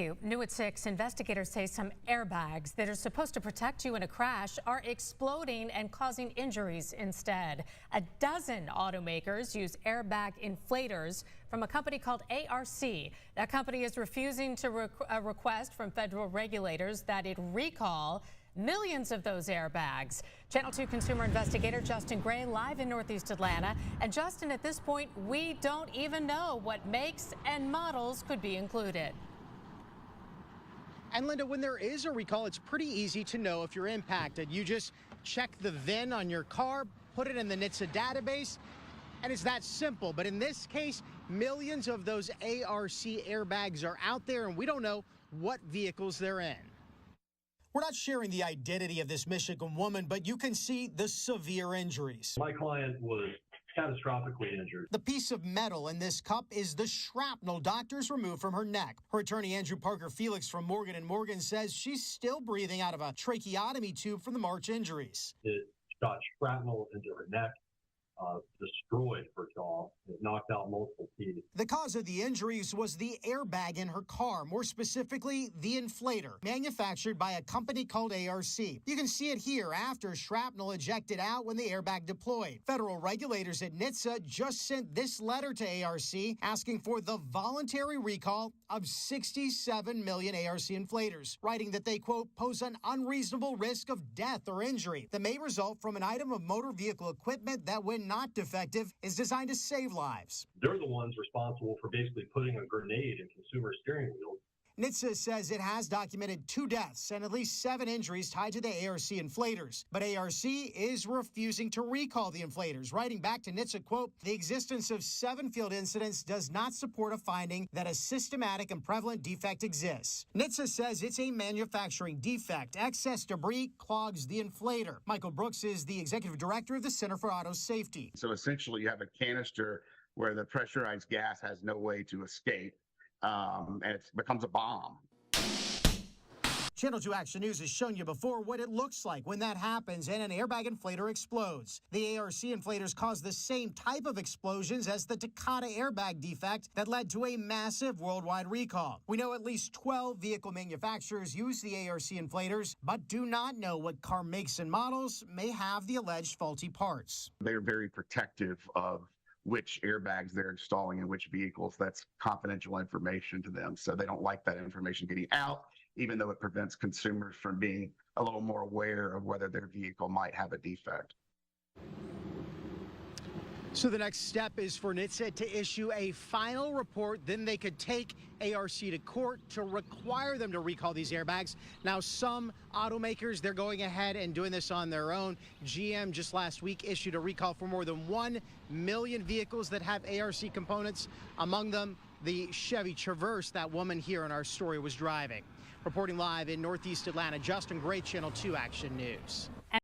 New at 6, investigators say some airbags that are supposed to protect you in a crash are exploding and causing injuries instead. A dozen automakers use airbag inflators from a company called ARC. That company is refusing to a request from federal regulators that it recall millions of those airbags. Channel 2 consumer investigator Justin Gray live in Northeast Atlanta. And Justin, at this point, we don't even know what makes and models could be included. And Linda, when there is a recall, it's pretty easy to know if you're impacted. You just check the VIN on your car, put it in the NHTSA database, and it's that simple. But in this case, millions of those ARC airbags are out there, and we don't know what vehicles they're in. We're not sharing the identity of this Michigan woman, but you can see the severe injuries. My client was catastrophically injured. The piece of metal in this cup is the shrapnel doctors removed from her neck. Her attorney, Andrew Parker Felix from Morgan & Morgan, says she's still breathing out of a tracheotomy tube from the March injuries. It shot shrapnel into her neck, destroyed her jaw. It knocked out multiple teeth. The cause of the injuries was the airbag in her car, more specifically the inflator, manufactured by a company called ARC. You can see it here after shrapnel ejected out when the airbag deployed. Federal regulators at NHTSA just sent this letter to ARC asking for the voluntary recall of 67 million ARC inflators, writing that they, quote, pose an unreasonable risk of death or injury that may result from an item of motor vehicle equipment that, when not defective, is designed to save lives. They're the ones responsible for basically putting a grenade in consumer steering wheels. NHTSA says it has documented 2 deaths and at least 7 injuries tied to the ARC inflators. But ARC is refusing to recall the inflators, writing back to NHTSA, quote, the existence of 7 field incidents does not support a finding that a systematic and prevalent defect exists. NHTSA says it's a manufacturing defect. Excess debris clogs the inflator. Michael Brooks is the executive director of the Center for Auto Safety. So essentially you have a canister where the pressurized gas has no way to escape. And it becomes a bomb. Channel 2 Action News has shown you before what it looks like when that happens and an airbag inflator explodes. The ARC inflators cause the same type of explosions as the Takata airbag defect that led to a massive worldwide recall. We know at least 12 vehicle manufacturers use the ARC inflators, but do not know what car makes and models may have the alleged faulty parts. They're very protective of which airbags they're installing in which vehicles. That's confidential information to them. So they don't like that information getting out, even though it prevents consumers from being a little more aware of whether their vehicle might have a defect. So the next step is for NHTSA to issue a final report. Then they could take ARC to court to require them to recall these airbags. Now, some automakers, they're going ahead and doing this on their own. GM just last week issued a recall for more than 1 million vehicles that have ARC components. Among them, the Chevy Traverse that woman here in our story was driving. Reporting live in Northeast Atlanta, Justin Gray, Channel 2 Action News.